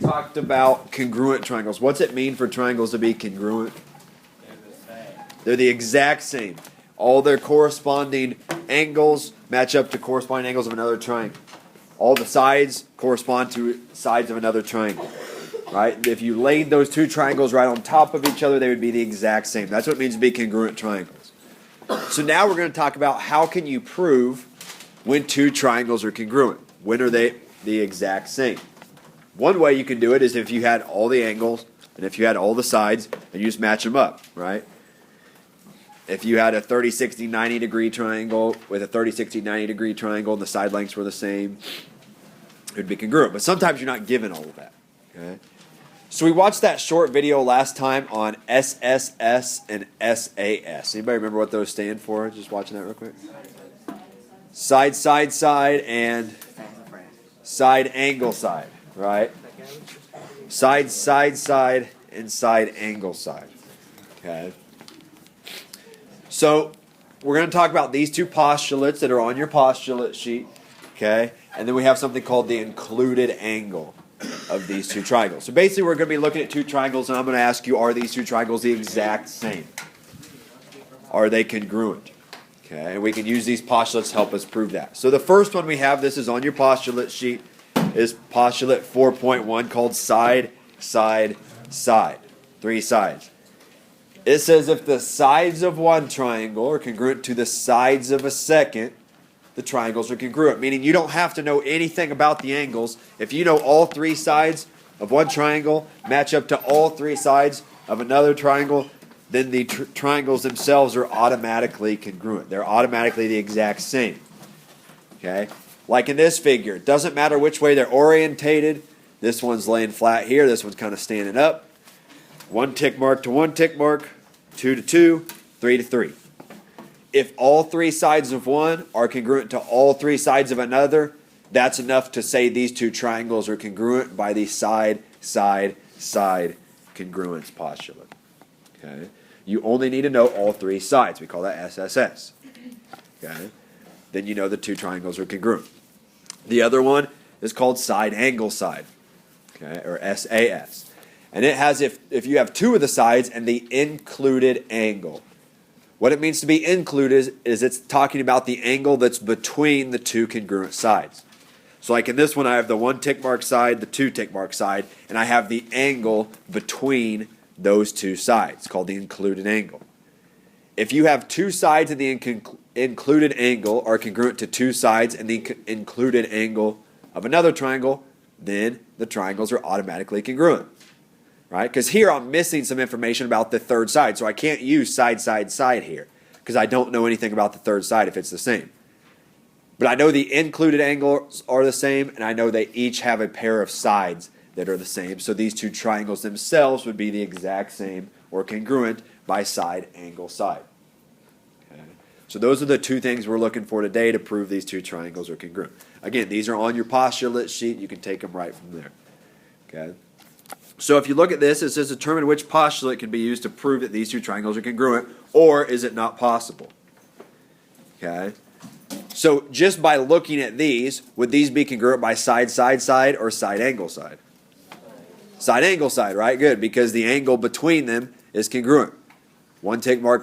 talked about congruent triangles. What's it mean for triangles to be congruent? They're the same. They're the exact same. All their corresponding angles match up to corresponding angles of another triangle. All the sides correspond to sides of another triangle. Right? If you laid those two triangles right on top of each other, they would be the exact same. That's what it means to be congruent triangles. So now we're going to talk about how can you prove when two triangles are congruent. When are they the exact same? One way you can do it is if you had all the angles and if you had all the sides and you just match them up, right? If you had a 30, 60, 90 degree triangle with a 30, 60, 90 degree triangle and the side lengths were the same, it would be congruent. But sometimes you're not given all of that. Okay? So we watched that short video last time on SSS and SAS. Anybody remember what those stand for? Just watching that real quick. Side, side, side, and side, angle, side. Right? Side, side, side, and side, angle, side. Okay. So we're going to talk about these two postulates that are on your postulate sheet. Okay. And then we have something called the included angle of these two triangles. So basically we're going to be looking at two triangles and I'm going to ask you, are these two triangles the exact same? Are they congruent? Okay. And we can use these postulates to help us prove that. So the first one we have, this is on your postulate sheet, is postulate 4.1 called side, side, side. Three sides. It says if the sides of one triangle are congruent to the sides of a second, the triangles are congruent. Meaning you don't have to know anything about the angles. If you know all three sides of one triangle match up to all three sides of another triangle, then the triangles themselves are automatically congruent. They're automatically the exact same. Okay? Like in this figure, it doesn't matter which way they're orientated. This one's laying flat here. This one's kind of standing up. One tick mark to one tick mark, 2 to 2, 3 to 3. If all three sides of one are congruent to all three sides of another, that's enough to say these two triangles are congruent by the side, side, side congruence postulate. Okay? You only need to know all three sides. We call that SSS. Okay? Then you know the two triangles are congruent. The other one is called side angle side, okay, or SAS. And it has if you have two of the sides and the included angle. What it means to be included is it's talking about the angle that's between the two congruent sides. So like in this one, I have the one tick mark side, the two tick mark side, and I have the angle between those two sides called the included angle. If you have two sides and the included angle are congruent to two sides and the included angle of another triangle, then the triangles are automatically congruent. Right? Because here I'm missing some information about the third side, so I can't use side, side, side here because I don't know anything about the third side if it's the same. But I know the included angles are the same, and I know they each have a pair of sides that are the same. So these two triangles themselves would be the exact same or congruent by side, angle, side. Okay. So those are the two things we're looking for today to prove these two triangles are congruent. Again, these are on your postulate sheet. You can take them right from there. Okay. So if you look at this, it says determine which postulate can be used to prove that these two triangles are congruent, or is it not possible? Okay. So just by looking at these, would these be congruent by side, side, side, or side, angle, side? Side, angle, side, right? Good, because the angle between them is congruent. One tick mark,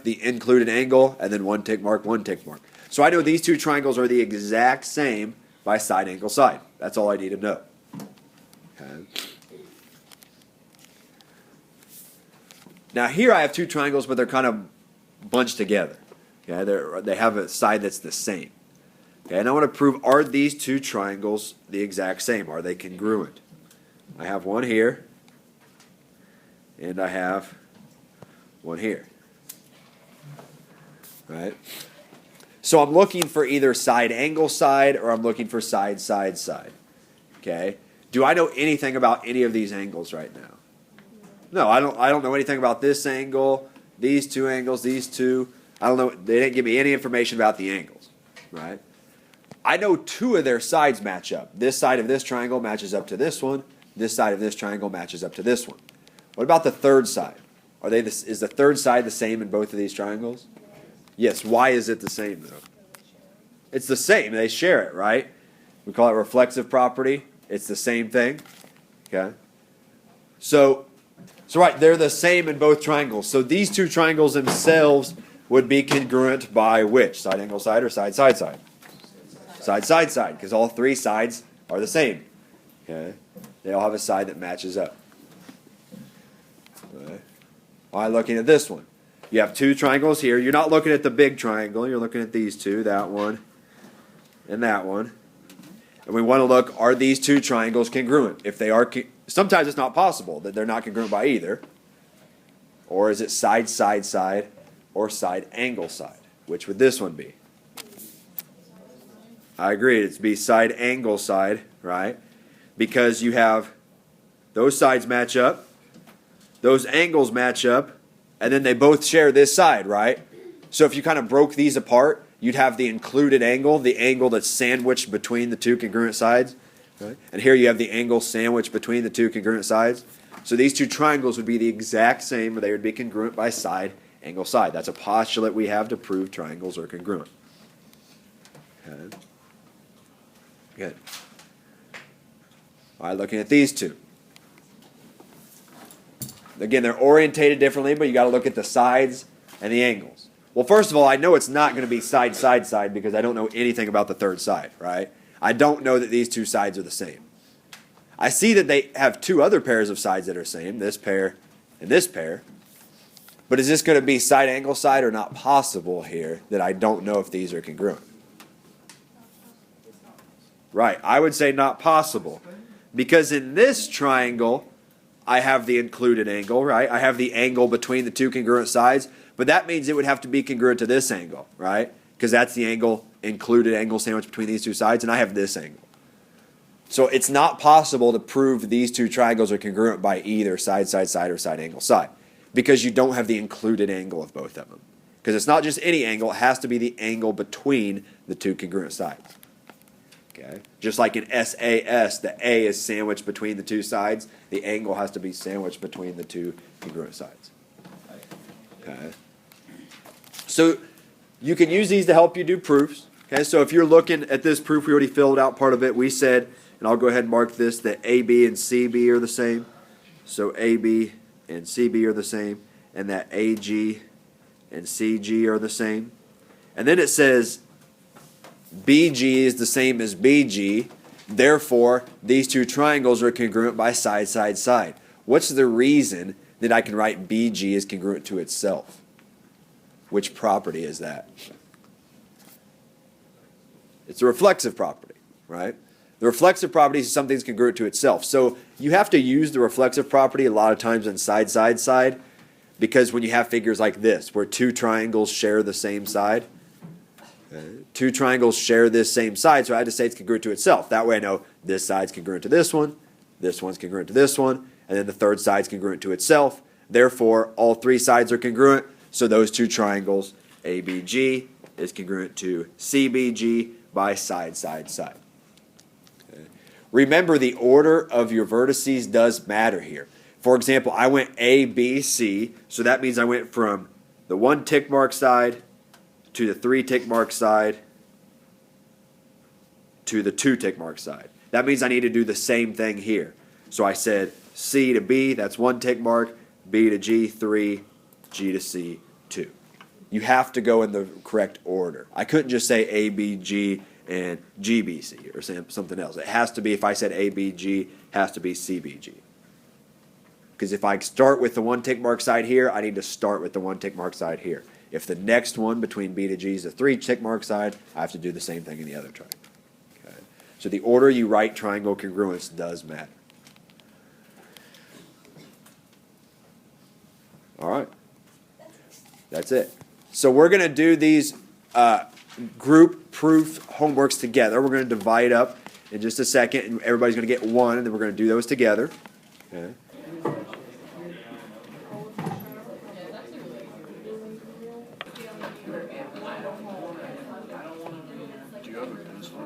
the included angle, and then one tick mark, one tick mark. So I know these two triangles are the exact same by side, angle, side. That's all I need to know. Okay. Now here I have two triangles, but they're kind of bunched together. Okay, they have a side that's the same. Okay, and I want to prove, are these two triangles the exact same? Are they congruent? I have one here, and I have one here. Right? So I'm looking for either side angle side or I'm looking for side side side. Okay? Do I know anything about any of these angles right now? No, I don't know anything about this angle, these two angles, these two. I don't know. They didn't give me any information about the angles, right? I know two of their sides match up. This side of this triangle matches up to this one. This side of this triangle matches up to this one. What about the third side? Is the third side the same in both of these triangles? Yes. Why is it the same though? It's the same. They share it, right? We call it reflexive property. It's the same thing. Okay? So right, they're the same in both triangles. So these two triangles themselves would be congruent by which? Side, angle, side, or side, side, side? Side, side, side, because all three sides are the same. Okay? They all have a side that matches up. All right, looking at this one. You have two triangles here. You're not looking at the big triangle. You're looking at these two, that one and that one. And we want to look, are these two triangles congruent? If they are, sometimes it's not possible that they're not congruent by either. Or is it side, side, side, or side, angle, side? Which would this one be? I agree. It'd be side, angle, side, right? Because you have those sides match up, those angles match up, and then they both share this side, right? So if you kind of broke these apart, you'd have the included angle, the angle that's sandwiched between the two congruent sides. Right? And here you have the angle sandwiched between the two congruent sides. So these two triangles would be the exact same, or they would be congruent by side, angle, side. That's a postulate we have to prove triangles are congruent. Okay. Good. All right, looking at these two. Again, they're orientated differently, but you got to look at the sides and the angles. Well, first of all, I know it's not going to be side, side, side because I don't know anything about the third side, right? I don't know that these two sides are the same. I see that they have two other pairs of sides that are the same, this pair and this pair. But is this going to be side, angle, side, or not possible here that I don't know if these are congruent? Right, I would say not possible. Because in this triangle, I have the included angle, right? I have the angle between the two congruent sides, but that means it would have to be congruent to this angle, right? Because that's the angle, included angle sandwich between these two sides, and I have this angle. So it's not possible to prove these two triangles are congruent by either side, side, side, or side, angle, side, because you don't have the included angle of both of them. Because it's not just any angle, it has to be the angle between the two congruent sides. Okay? Just like in SAS, the A is sandwiched between the two sides. The angle has to be sandwiched between the two congruent sides. Okay? So you can use these to help you do proofs. Okay? So if you're looking at this proof, we already filled out part of it. We said, and I'll go ahead and mark this, that AB and CB are the same. So AB and CB are the same. And that AG and CG are the same. And then it says BG is the same as BG, therefore these two triangles are congruent by side, side, side. What's the reason that I can write BG as congruent to itself? Which property is that? It's a reflexive property, right? The reflexive property is something that's congruent to itself. So you have to use the reflexive property a lot of times in side, side, side, because when you have figures like this, where two triangles share the same side, two triangles share this same side, so I had to say it's congruent to itself. That way I know this side's congruent to this one's congruent to this one, and then the third side's congruent to itself. Therefore, all three sides are congruent, so those two triangles, ABG, is congruent to CBG by side, side, side. Okay. Remember, the order of your vertices does matter here. For example, I went A, B, C, so that means I went from the one tick mark side to the three tick mark side to the two tick mark side. That means I need to do the same thing here. So I said C to B, that's one tick mark, B to G, 3, G to C, 2. You have to go in the correct order. I couldn't just say A, B, G, and G, B, C, or something else. It has to be, if I said A, B, G, has to be C, B, G. Because if I start with the one tick mark side here, I need to start with the one tick mark side here. If the next one between B to G is a 3 tick mark side, I have to do the same thing in the other triangle. Okay? So the order you write triangle congruence does matter. All right. That's it. So we're going to do these group proof homeworks together. We're going to divide up in just a second, and everybody's going to get one, and then we're going to do those together. Okay? Do you have a pencil?